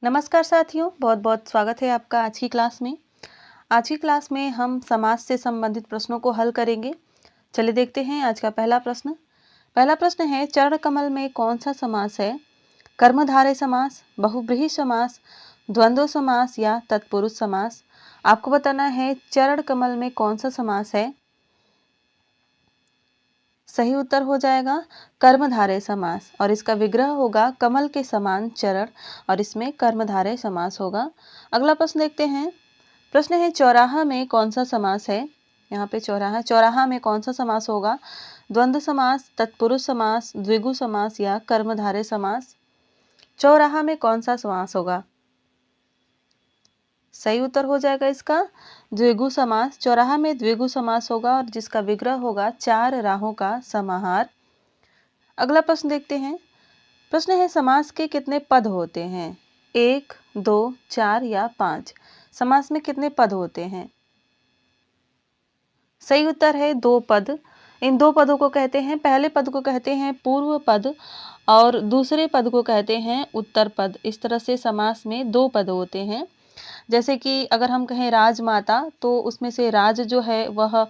नमस्कार साथियों, बहुत बहुत स्वागत है आपका आज की क्लास में। आज की क्लास में हम समास से संबंधित प्रश्नों को हल करेंगे। चलिए देखते हैं आज का पहला प्रश्न। पहला प्रश्न है, चरण कमल में कौन सा समास है? कर्मधारय समास, बहुव्रीहि समास, द्वंद्व समास या तत्पुरुष समास। आपको बताना है चरण कमल में कौन सा समास है। सही उत्तर हो जाएगा कर्मधारय समास और इसका विग्रह होगा कमल के समान चरण और इसमें कर्मधारय समास होगा। अगला प्रश्न देखते हैं। प्रश्न है, चौराहा में कौन सा समास है? यहाँ पे चौराहा में कौन सा समास होगा? द्वंद्व समास, तत्पुरुष समास, द्विगु समास या कर्मधारय समास। चौराहा में कौन सा समास होगा? सही उत्तर हो जाएगा इसका द्विगु समास। चौराहा में द्विगु समास होगा और जिसका विग्रह होगा चार राहों का समाहार। अगला प्रश्न देखते हैं। प्रश्न है, समास के कितने पद होते हैं? 1, 2, 4 या 5। समास में कितने पद होते हैं? सही उत्तर है 2 पद। इन 2 पदों को कहते हैं, पहले पद को कहते हैं पूर्व पद और दूसरे पद को कहते हैं उत्तर पद। इस तरह से समास में 2 पद होते हैं। जैसे कि अगर हम कहें राजमाता तो उसमें से राज जो है वह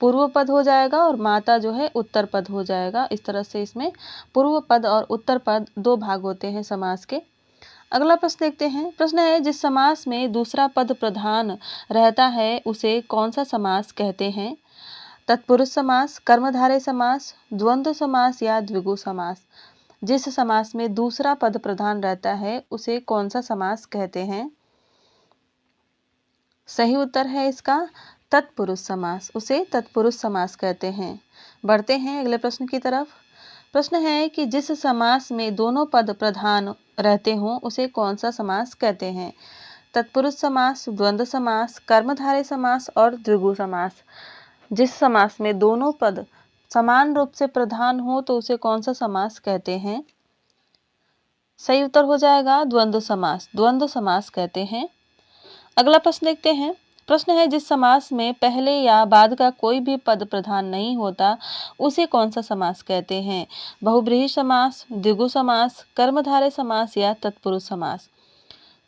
पूर्व पद हो जाएगा और माता जो है उत्तर पद हो जाएगा। इस तरह से इसमें पूर्व पद और उत्तर पद 2 भाग होते हैं समास के। अगला प्रश्न देखते हैं। प्रश्न है, जिस समास में दूसरा पद प्रधान रहता है उसे कौन सा समास कहते हैं? तत्पुरुष समास, कर्मधारय समास, द्वंद्व समास या द्विगु समास। जिस समास में दूसरा पद प्रधान रहता है उसे कौन सा समास कहते हैं? सही उत्तर है इसका तत्पुरुष समास। उसे तत्पुरुष समास कहते हैं। बढ़ते हैं अगले प्रश्न की तरफ। प्रश्न है कि जिस समास में दोनों पद प्रधान रहते हों उसे कौन सा समास कहते हैं? तत्पुरुष समास, द्वंद्व समास, कर्मधारय समास और द्विगु समास। जिस समास में दोनों पद समान रूप से प्रधान हो तो उसे कौन सा समास कहते हैं? सही उत्तर हो जाएगा द्वंद्व समास। द्वंद्व समास कहते हैं। अगला प्रश्न देखते हैं। प्रश्न है, जिस समास में पहले या बाद का कोई भी पद प्रधान नहीं होता उसे कौन सा समास कहते हैं? बहुव्रीहि समास, द्विगु समास, कर्मधारय समास या तत्पुरुष समास।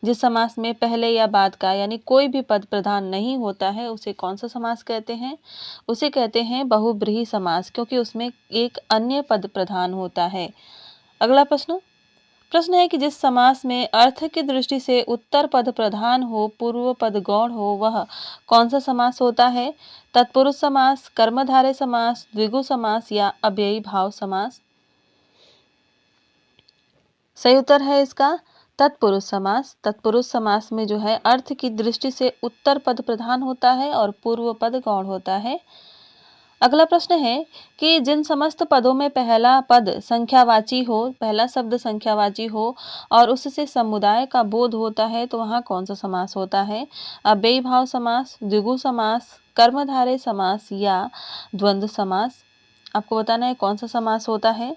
जिस समास में पहले या बाद का यानी कोई भी पद प्रधान नहीं होता है उसे कौन सा समास कहते हैं? उसे कहते हैं बहुव्रीहि समास, क्योंकि उसमें एक अन्य पद प्रधान होता है। अगला प्रश्न है कि जिस समास में अर्थ की दृष्टि से उत्तर पद प्रधान हो, पूर्व पद गौण हो, वह कौन सा समास होता है? तत्पुरुष समास, कर्मधारय समास, द्विगु समास या अव्ययी भाव समास। सही उत्तर है इसका तत्पुरुष समास। तत्पुरुष समास में जो है अर्थ की दृष्टि से उत्तर पद प्रधान होता है और पूर्व पद गौण होता है। अगला प्रश्न है कि जिन समस्त पदों में पहला पद संख्यावाची हो, पहला शब्द संख्यावाची हो और उससे समुदाय का बोध होता है तो वहाँ कौन सा समास होता है? अव्ययी भाव समास, द्विगु समास, कर्मधारय समास या द्वंद्व समास। आपको बताना है कौन सा समास होता है।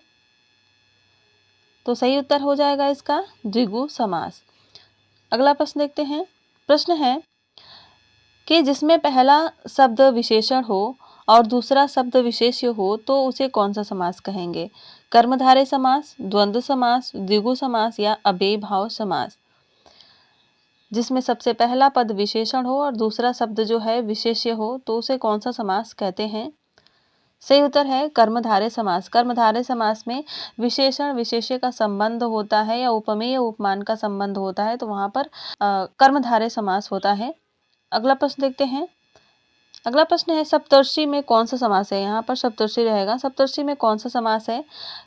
तो सही उत्तर हो जाएगा इसका द्विगु समास। अगला प्रश्न देखते हैं। प्रश्न है कि जिसमें पहला शब्द विशेषण हो और दूसरा शब्द विशेष्य हो तो उसे कौन सा समास कहेंगे? कर्मधारय समास, द्वंद्व समास, द्विगु समास या अव्ययी भाव समास। जिसमें सबसे पहला पद विशेषण हो और दूसरा शब्द जो है विशेष्य हो तो उसे कौन सा समास कहते हैं? सही उत्तर है कर्मधारय समास। कर्मधारय समास में विशेषण विशेष्य का संबंध होता है या उपमेय उपमान का संबंध होता है तो वहां पर कर्मधारय समास होता है। अगला प्रश्न देखते हैं। अगला प्रश्न है, सप्तर्षि में कौन सा समास है? यहाँ पर सप्तर्षि रहेगा। सप्तर्षि में कौन सा समास है?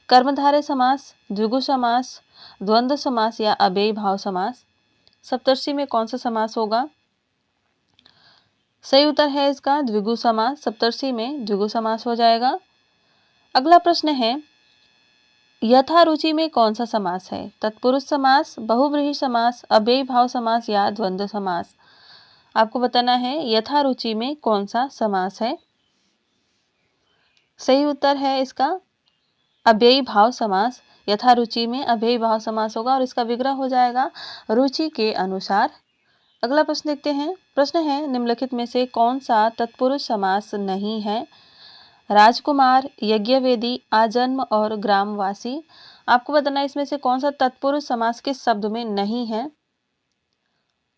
कर्मधारय समास, द्विगु समास, द्वंद्व समास या अव्ययी भाव समास। सप्तर्षि में कौन सा समास होगा? सही उत्तर है इसका द्विगु समास। सप्तर्षि में द्विगु समास हो जाएगा। अगला प्रश्न है, यथारुचि में कौन सा समास है? तत्पुरुष समास, बहुव्रीहि समास, अव्ययी भाव समास या द्वंद्व समास। आपको बताना है यथारुचि में कौन सा समास है। सही उत्तर है इसका अव्ययी भाव समास। यथारुचि में अव्ययी भाव समास होगा और इसका विग्रह हो जाएगा रुचि के अनुसार। अगला प्रश्न देखते हैं। प्रश्न है, निम्नलिखित में से कौन सा तत्पुरुष समास नहीं है? राजकुमार, यज्ञवेदी, आजन्म और ग्रामवासी। आपको बताना है इसमें से कौन सा तत्पुरुष समास किस शब्द में नहीं है।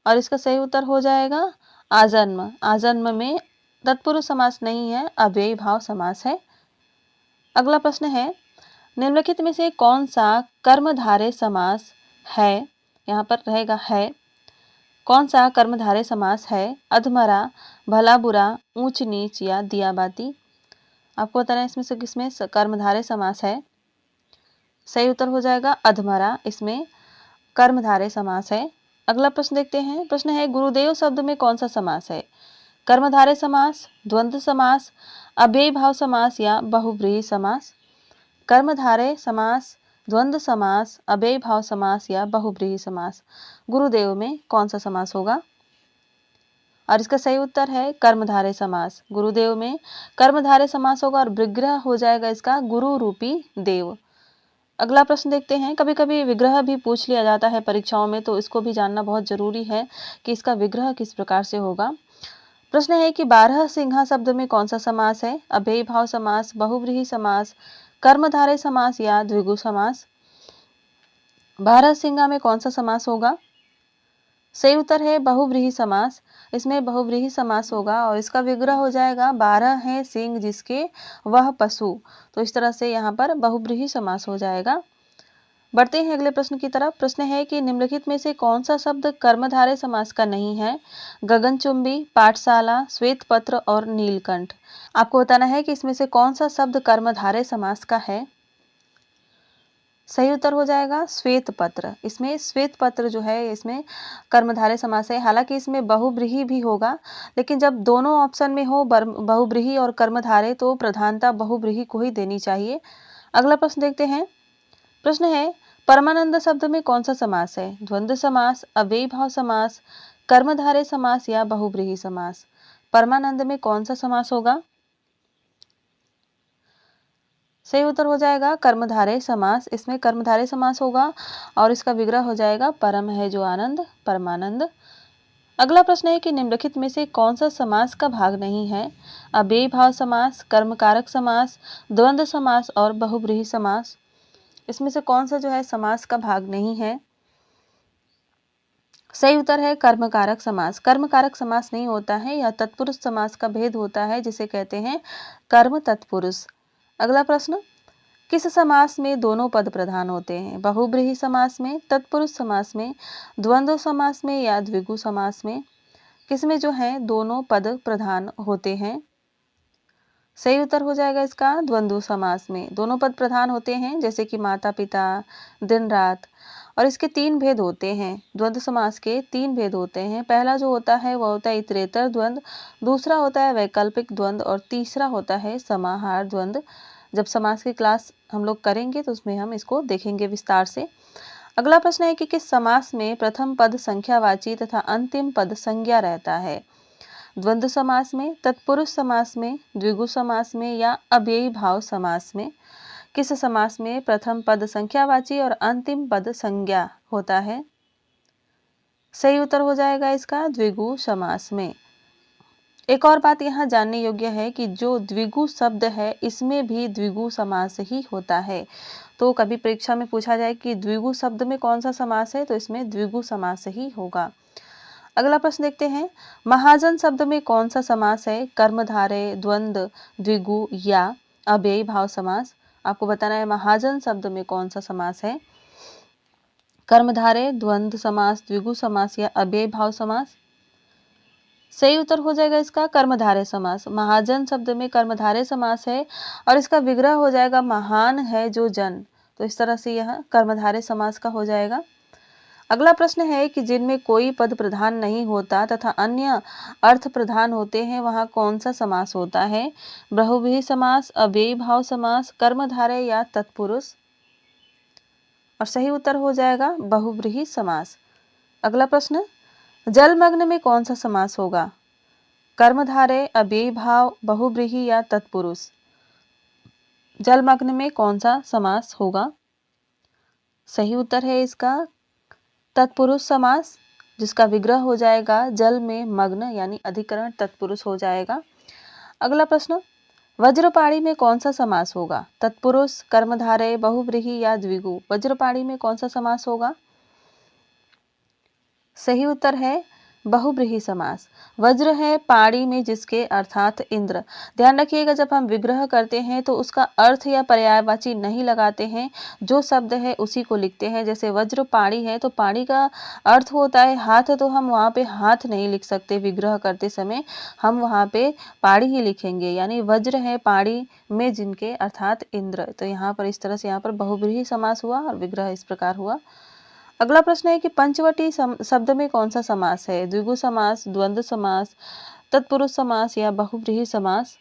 और इसका सही उत्तर हो जाएगा आजन्म। आजन्म में तत्पुरुष समास नहीं है, अव्ययी भाव समास है। अगला प्रश्न है, निम्नलिखित में से कौन सा कर्मधारय समास है? यहाँ पर रहेगा है। कौन सा कर्मधारय समास है? अधमरा, भला बुरा, ऊंच नीच या दिया बाती। आपको बताना है इसमें से किसमें कर्मधारय समास है। सही उत्तर हो जाएगा अधमरा, इसमें कर्मधारय समास है। अगला प्रश्न देखते हैं। प्रश्न है, गुरुदेव शब्द में कौन सा समास है? कर्मधारय समास, द्वंद्व समास, अव्ययी भाव समास या बहुव्रीहि समास। कर्मधारय समास, द्वंद्व समास, अव्ययी भाव समास या बहुव्रीहि समास। गुरुदेव में कौन सा समास होगा? और इसका सही उत्तर है कर्मधारय समास। गुरुदेव में कर्मधारय समास होगा और विग्रह हो जाएगा इसका गुरु रूपी देव। अगला प्रश्न देखते हैं। कभी कभी विग्रह भी पूछ लिया जाता है परीक्षाओं में, तो इसको भी जानना बहुत जरूरी है कि इसका विग्रह किस प्रकार से होगा। प्रश्न है कि बारहसिंहा शब्द में कौन सा समास है? अव्ययी भाव समास, बहुव्रीहि समास, कर्मधारय समास या द्विगु समास। बारहसिंहा में कौन सा समास होगा? सही उत्तर है बहुव्रीहि समास। इसमें बहुव्रीहि समास होगा और इसका विग्रह हो जाएगा 12 है सिंह जिसके वह पशु। तो इस तरह से यहाँ पर बहुव्रीहि समास हो जाएगा। बढ़ते हैं अगले प्रश्न की तरफ। प्रश्न है कि निम्नलिखित में से कौन सा शब्द कर्मधारय समास का नहीं है? गगनचुंबी, पाठशाला, श्वेत पत्र और नीलकंठ। आपको बताना है कि इसमें से कौन सा शब्द कर्मधारय समास का है। सही उत्तर हो जाएगा श्वेत पत्र। इसमें श्वेत पत्र जो है इसमें कर्मधारय समास है। हालांकि इसमें बहुव्रीहि भी होगा, लेकिन जब दोनों ऑप्शन में हो बहुव्रीहि और कर्मधारय, तो प्रधानता बहुव्रीहि को ही देनी चाहिए। अगला प्रश्न देखते हैं। प्रश्न है, परमानंद शब्द में कौन सा समास है? द्वंद्व समास, अव्ययी भाव समास, कर्मधारय समास या बहुव्रीहि समास। परमानंद में कौन सा समास होगा? सही उत्तर हो जाएगा कर्मधारय समास। इसमें कर्मधारय समास होगा और इसका विग्रह हो जाएगा परम है जो आनंद, परमानंद। अगला प्रश्न है कि निम्नलिखित में से कौन सा समास का भाग नहीं है? अव्ययी भाव समास, कर्मकारक समास, द्वंद्व समास और बहुव्रीहि समास। इसमें से कौन सा जो है समास का भाग नहीं है? सही उत्तर है कर्मकारक समास। कर्मकारक समास नहीं होता है, यह तत्पुरुष समास का भेद होता है जिसे कहते हैं कर्म तत्पुरुष। अगला प्रश्न, किस समास में दोनों पद प्रधान होते हैं? बहुव्रीहि समास में, तत्पुरुष समास में, द्वंद्व समास में या द्विगु समास में। किसमें जो है दोनों पद प्रधान होते हैं? सही उत्तर हो जाएगा इसका द्वंद्व समास में दोनों पद प्रधान होते हैं, जैसे कि माता पिता, दिन रात। और इसके 3 भेद होते हैं। द्वंद्व समास के 3 भेद होते हैं। पहला जो होता है वह होता है इतरेतर द्वंद्व, दूसरा होता है वैकल्पिक द्वंद्व और तीसरा होता है समाहार द्वंद्व। जब समास की क्लास हम लोग करेंगे तो उसमें हम इसको देखेंगे विस्तार से। अगला प्रश्न है कि किस समास में प्रथम पद संख्यावाची तथा अंतिम पद संज्ञा रहता है? द्वंद्व समास में, तत्पुरुष समास में, द्विगु समास में या अव्ययी भाव समास में। किस समास में प्रथम पद संख्यावाची और अंतिम पद संज्ञा होता है? सही उत्तर हो जाएगा इसका द्विगु समास में। एक और बात यहाँ जानने योग्य है कि जो द्विगु शब्द है इसमें भी द्विगु समास ही होता है। तो कभी परीक्षा में पूछा जाए कि द्विगु शब्द में कौन सा समास है, तो इसमें द्विगु समास ही होगा। अगला प्रश्न देखते हैं। महाजन शब्द में कौन सा समास है? कर्मधारय, द्वंद्व, द्विगु या अव्ययी भाव समास। आपको बताना है महाजन शब्द में कौन सा समास है? कर्मधारय, द्वंद्व समास, द्विगु समास या अव्ययी भाव समास। सही उत्तर हो जाएगा इसका कर्मधारय समास। महाजन शब्द में कर्मधारय समास है और इसका विग्रह हो जाएगा महान है जो जन। तो इस तरह से यह कर्मधारय समास का हो जाएगा। अगला प्रश्न है कि जिनमें कोई पद प्रधान नहीं होता तथा अन्य अर्थ प्रधान होते हैं, वहां कौन सा समास होता है? बहुव्रीहि समास, अव्ययी भाव समास, कर्मधारय या तत्पुरुष। और सही उत्तर हो जाएगा बहुव्रीहि समास। अगला प्रश्न, जलमग्न में कौन सा समास होगा? कर्मधारय, अव्ययी भाव, बहुव्रीहि या तत्पुरुष। जलमग्न में कौन सा समास होगा? सही उत्तर है इसका तत्पुरुष समास, जिसका विग्रह हो जाएगा जल में मग्न, यानी अधिकरण तत्पुरुष हो जाएगा। अगला प्रश्न, वज्रपाणी में कौन सा समास होगा? तत्पुरुष, कर्मधारय, बहुव्रीहि या द्विगु। वज्रपाणी में कौन सा समास होगा? सही उत्तर है बहुब्रीहि समास। वज्र है पाड़ी में जिसके अर्थात इंद्र। ध्यान रखिएगा, जब हम विग्रह करते हैं तो उसका अर्थ या पर्यायवाची नहीं लगाते हैं, जो शब्द है उसी को लिखते हैं। जैसे वज्र पाड़ी है तो पाड़ी का अर्थ होता है हाथ, तो हम वहाँ पे हाथ नहीं लिख सकते विग्रह करते समय, हम वहाँ पे पाड़ी ही लिखेंगे। यानी वज्र है पाड़ी में जिनके अर्थात इंद्र। तो यहाँ पर इस तरह से यहाँ पर बहुब्रीहि समास हुआ और विग्रह इस प्रकार हुआ। अगला प्रश्न है कि पंचवटी शब्द में कौन सा समास है? द्विगु समास, द्वंद्व समास, तत्पुरुष समास या बहुव्रीहि समास?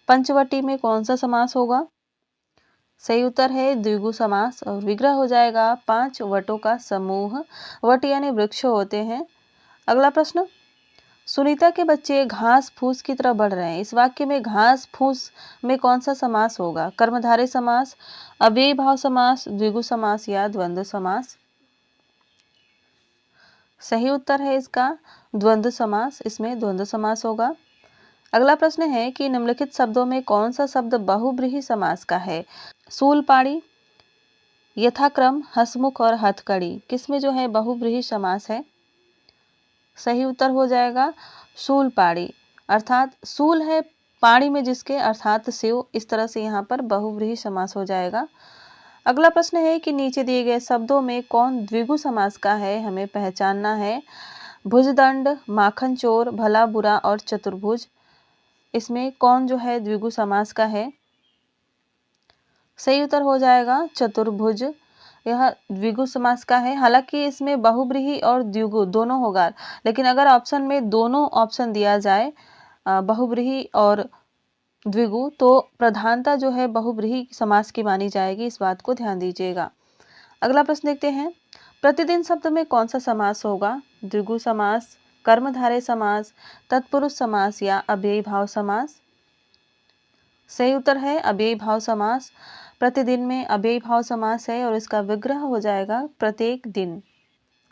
पंचवटी में कौन सा समास होगा? सही उत्तर है द्विगु समास और विग्रह हो जाएगा 5 वटों का समूह। वट यानी वृक्ष होते हैं। अगला प्रश्न, सुनीता के बच्चे घास फूस की तरफ बढ़ रहे हैं। इस वाक्य में घास फूस में कौन सा समास होगा? कर्मधारय समास, अव्ययी भाव समास, द्विगु समास या द्वंद्व समास? सही उत्तर है इसका द्वंद्व समास, इसमें द्वंद्व समास होगा। अगला प्रश्न है कि निम्नलिखित शब्दों में कौन सा शब्द बहुब्रीहि समास का है? शूलपाड़ी, यथाक्रम, हसमुख और हथकड़ी, किसमें जो है बहुब्रीहि समास है? सही उत्तर हो जाएगा शूलपाड़ी, अर्थात शूल है पाड़ी में जिसके अर्थात शिव, इस तरह से यहाँ पर बहुब्रीहि समास हो जाएगा। अगला प्रश्न है कि नीचे दिए गए शब्दों में कौन द्विगु समास का है? हमें पहचानना है। भुजदंड, माखन चोर, भला बुरा और चतुर्भुज, इसमें कौन जो है द्विगु समास का है? सही उत्तर हो जाएगा चतुर्भुज, यह द्विगु समास का है। हालांकि इसमें बहुब्रीहि और द्विगु दोनों होगा, लेकिन अगर ऑप्शन में दोनों ऑप्शन दिया जाए बहुब्रीहि और द्विगु, तो प्रधानता जो है बहुब्रीहि समास की मानी जाएगी, इस बात को ध्यान दीजिएगा। अगला प्रश्न देखते हैं, प्रतिदिन शब्द में कौन सा समास होगा? द्विगु समास, कर्मधारय समास, तत्पुरुष समास या अव्ययी भाव समास? सही उत्तर है अव्ययी भाव समास। प्रतिदिन में अव्ययी भाव समास है और इसका विग्रह हो जाएगा प्रत्येक दिन।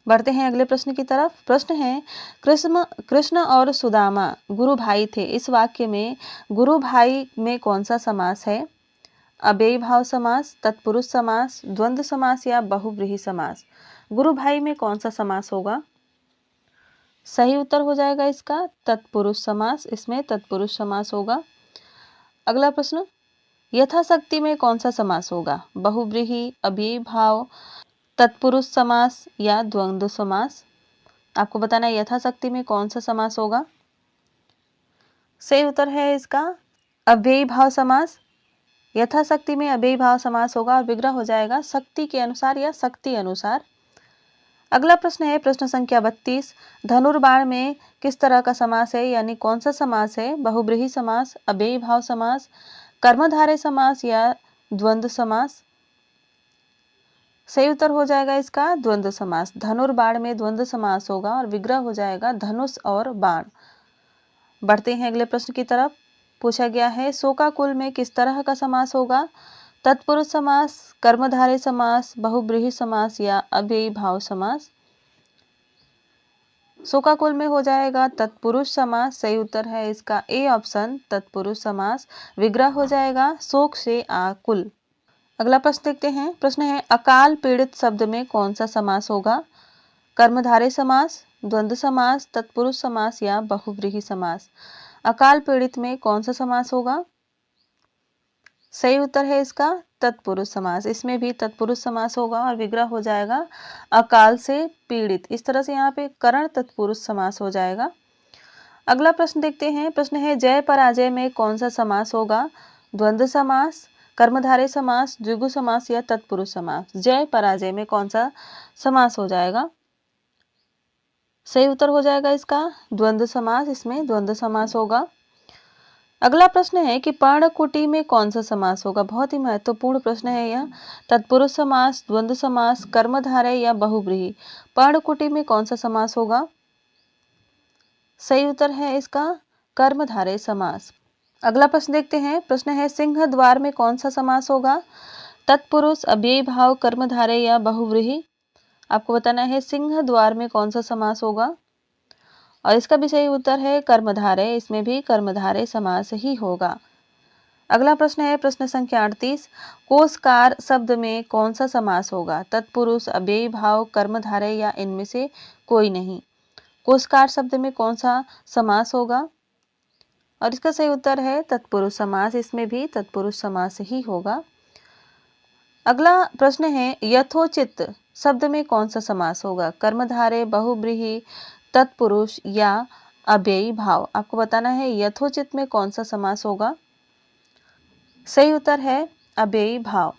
बढ़ते हैं अगले प्रश्न की तरफ। प्रश्न है, कृष्ण और सुदामा गुरु भाई थे। इस वाक्य में गुरु भाई में कौन सा समास है? अव्ययी भाव समास, तत्पुरुष समास, द्वंद्व समास या बहुब्रीहि समास? गुरु भाई में कौन सा समास होगा? सही उत्तर हो जाएगा इसका तत्पुरुष समास, इसमें तत्पुरुष समास होगा। अगला प्रश्न, यथाशक्ति में कौन सा समास होगा? बहुब्रीहि, अव्ययी भाव, तत्पुरुष समास या द्वंद्व समास? आपको बताना है यथाशक्ति में कौन सा समास होगा। सही उत्तर है इसका अव्ययी भाव समास। यथाशक्ति में अव्ययी भाव समास होगा और विग्रह हो जाएगा शक्ति के अनुसार या शक्ति अनुसार। अगला प्रश्न है प्रश्न संख्या 32, धनुर्बाण में किस तरह का समास है, यानी कौन सा समास है? बहुब्रीहि समास, अव्ययी भाव समास, कर्मधारय समास या द्वंद्व समास? सही उत्तर हो जाएगा इसका द्वंद्व समास। धनुर्बाण में द्वंद्व समास होगा और विग्रह हो जाएगा धनुष और बाण। बढ़ते हैं अगले प्रश्न की तरफ। पूछा गया है, शोकाकुल में किस तरह का समास होगा? तत्पुरुष समास, कर्मधारय समास, बहुब्रीहि समास या अव्ययी भाव समास? शोकाकुल में हो जाएगा तत्पुरुष समास। सही उत्तर है इसका ए ऑप्शन तत्पुरुष समास। विग्रह हो जाएगा शोक से आकुल। अगला प्रश्न देखते हैं। प्रश्न है, अकाल पीड़ित शब्द में कौन सा समास होगा? कर्मधारय समास, द्वंद्व समास, तत्पुरुष समास या बहुव्रीहि समास? अकाल पीड़ित में कौन सा समास होगा? सही उत्तर है इसका तत्पुरुष समास। इसमें भी तत्पुरुष समास होगा और विग्रह हो जाएगा अकाल से पीड़ित। इस तरह से यहाँ पे करण तत्पुरुष समास हो जाएगा। अगला प्रश्न देखते हैं। प्रश्न है, जय पराजय में कौन सा समास होगा? द्वंद्व समास, कर्मधारय समास, द्विगु समास या तत्पुरुष समास? जय पराजय में कौन सा समास हो जाएगा? सही उत्तर हो जाएगा इसका द्वंद्व समास। इसमें द्वंद्व समास होगा। अगला प्रश्न है कि पर्णकुटी में कौन सा समास होगा? बहुत ही महत्वपूर्ण प्रश्न है यह। तत्पुरुष समास, द्वंद्व समास, कर्मधारय या बहुव्रीहि? पर्णकुटी में कौन सा समास होगा? सही उत्तर है इसका कर्मधारय समास। अगला प्रश्न देखते हैं। प्रश्न है, सिंह द्वार में कौन सा समास होगा? तत्पुरुष, अव्ययी भाव, कर्मधारय या बहुव्रीहि? आपको बताना है सिंह द्वार में कौन सा समास होगा और इसका भी सही उत्तर है कर्मधारय। इसमें भी कर्मधारय समास ही होगा। अगला प्रश्न है प्रश्न संख्या 38, कोसकार शब्द में कौन सा समास होगा? तत्पुरुष, अव्ययी भाव, कर्मधारय या इनमें से कोई नहीं? कोषकार शब्द में कौन सा समास होगा? और इसका सही उत्तर है तत्पुरुष समास, इसमें भी तत्पुरुष समास ही होगा। अगला प्रश्न है यथोचित शब्द में कौन सा समास होगा? कर्मधारय, बहुव्रीहि, तत्पुरुष या अव्ययी भाव। आपको बताना है यथोचित में कौन सा समास होगा। सही उत्तर है अव्ययी भाव।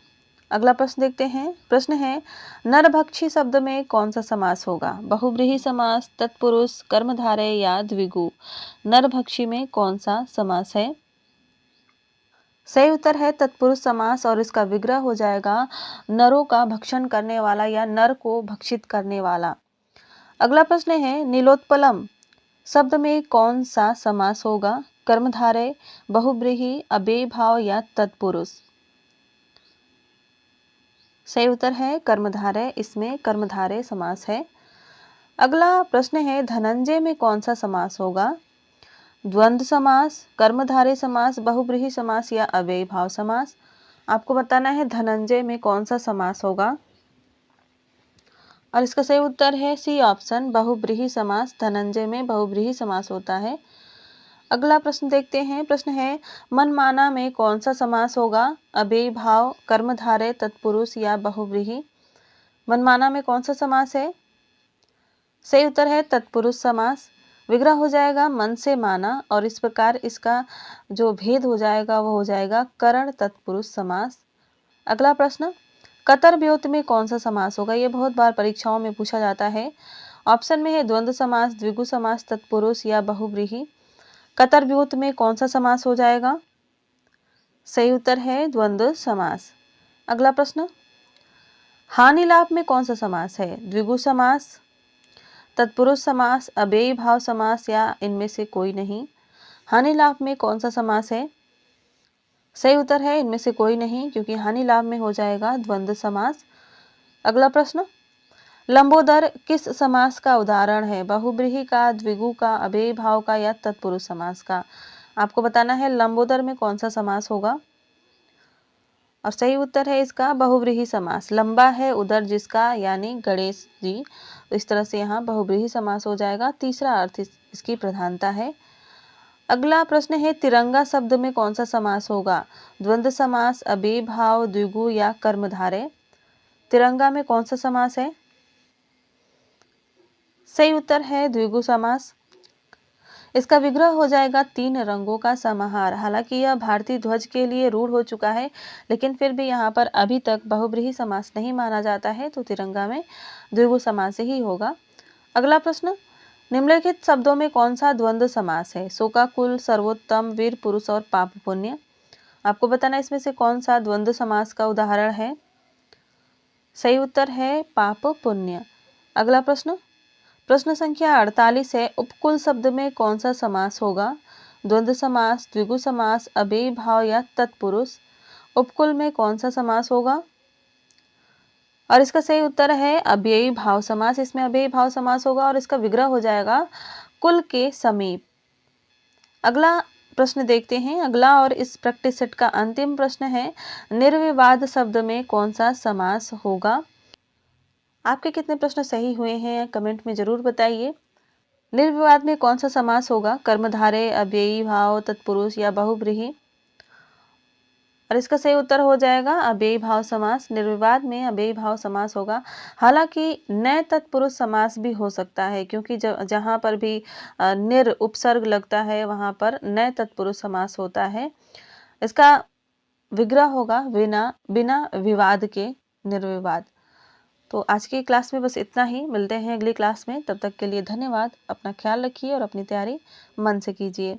अगला प्रश्न देखते हैं। प्रश्न है नरभक्षी शब्द में कौन सा समास होगा? बहुव्रीहि समास, तत्पुरुष, कर्मधारय या द्विगु। नरभक्षी में कौन सा समास है? सही उत्तर है तत्पुरुष समास और इसका विग्रह हो जाएगा नरों का भक्षण करने वाला या नर को भक्षित करने वाला। अगला प्रश्न है नीलोत्पलम शब्द में कौन सा समास होगा? कर्मधारय, बहुव्रीहि, अव्ययी भाव या तत्पुरुष। सही उत्तर है कर्मधारय, इसमें कर्मधारय समास है। अगला प्रश्न है धनंजय में कौन सा समास होगा? द्वंद्व समास, कर्मधारय समास, बहुव्रीहि समास या अव्ययी भाव समास। आपको बताना है धनंजय में कौन सा समास होगा और इसका सही उत्तर है सी ऑप्शन, बहुव्रीहि समास। धनंजय में बहुव्रीहि समास होता है। अगला प्रश्न देखते हैं। प्रश्न है मनमाना में कौन सा समास होगा? अव्ययी भाव, कर्मधारय, तत्पुरुष या बहुव्रीहि। मनमाना में कौन सा समास है? सही उत्तर है तत्पुरुष समास। विग्रह हो जाएगा मन से माना और इस प्रकार इसका जो भेद हो जाएगा वो हो जाएगा करण तत्पुरुष समास। अगला प्रश्न कतर व्योत में कौन सा समास होगा? ये बहुत बार परीक्षाओं में पूछा जाता है। ऑप्शन में है द्वंद्व समास, द्विगु समास, तत्पुरुष या बहुव्रीहि। कतर व्योत में कौन सा समास हो जाएगा? सही उत्तर है द्वंद्व समास। अगला प्रश्न हानि लाभ में कौन सा समास है? द्विगु समास, तत्पुरुष समास, अव्ययी भाव समास या इनमें से कोई नहीं। हानि लाभ में कौन सा समास है? सही उत्तर है इनमें से कोई नहीं, क्योंकि हानि लाभ में हो जाएगा द्वंद्व समास। अगला प्रश्न लंबोदर किस समास का उदाहरण है? बहुव्रीहि का, द्विगु का, अव्ययी भाव का या तत्पुरुष समास का। आपको बताना है लंबोदर में कौन सा समास होगा और सही उत्तर है इसका बहुव्रीहि समास। लंबा है उदर जिसका, यानी गणेश जी, तो इस तरह से यहाँ बहुव्रीहि समास हो जाएगा। तीसरा अर्थ इसकी प्रधानता है। अगला प्रश्न है तिरंगा शब्द में कौन सा समास होगा? द्वंद्व समास, अव्ययी भाव, द्विगु या कर्मधारय। तिरंगा में कौन सा समास है? सही उत्तर है द्विगु समास। इसका विग्रह हो जाएगा तीन रंगों का समाहार। हालांकि यह भारतीय ध्वज के लिए रूढ़ हो चुका है, लेकिन फिर भी यहाँ पर अभी तक बहुव्रीहि समास नहीं माना जाता है, तो तिरंगा में द्विगु समास ही होगा। अगला प्रश्न निम्नलिखित शब्दों में कौन सा द्वंद्व समास है? शोकाकुल, सर्वोत्तम, वीर पुरुष और पाप पुण्य। आपको बताना इसमें से कौन सा द्वंद्व समास का उदाहरण है। सही उत्तर है पाप पुण्य। अगला प्रश्न प्रश्न संख्या 48 है उपकुल शब्द में कौन सा समास होगा? द्वंद्व समास, द्विगु समास, अव्ययी भाव या तत्पुरुष। उपकुल में कौन सा समास होगा और इसका सही उत्तर है अव्ययी भाव समास। इसमें अव्ययी भाव समास होगा और इसका विग्रह हो जाएगा कुल के समीप। अगला प्रश्न देखते हैं। अगला और इस प्रैक्टिस सेट का अंतिम प्रश्न है निर्विवाद शब्द में कौन सा समास होगा? आपके कितने प्रश्न सही हुए हैं कमेंट में जरूर बताइए। निर्विवाद में कौन सा समास होगा? कर्मधारय, अव्ययी भाव, तत्पुरुष या बहुव्रीहि। और इसका सही उत्तर हो जाएगा अव्ययी भाव समास। निर्विवाद में अव्ययी भाव समास होगा। हालांकि नए तत्पुरुष समास भी हो सकता है, क्योंकि जहाँ पर भी निर उपसर्ग लगता है वहाँ पर नए तत्पुरुष समास होता है। इसका विग्रह होगा बिना विवाद के निर्विवाद। तो आज की क्लास में बस इतना ही। मिलते हैं अगली क्लास में, तब तक के लिए धन्यवाद। अपना ख्याल रखिए और अपनी तैयारी मन से कीजिए।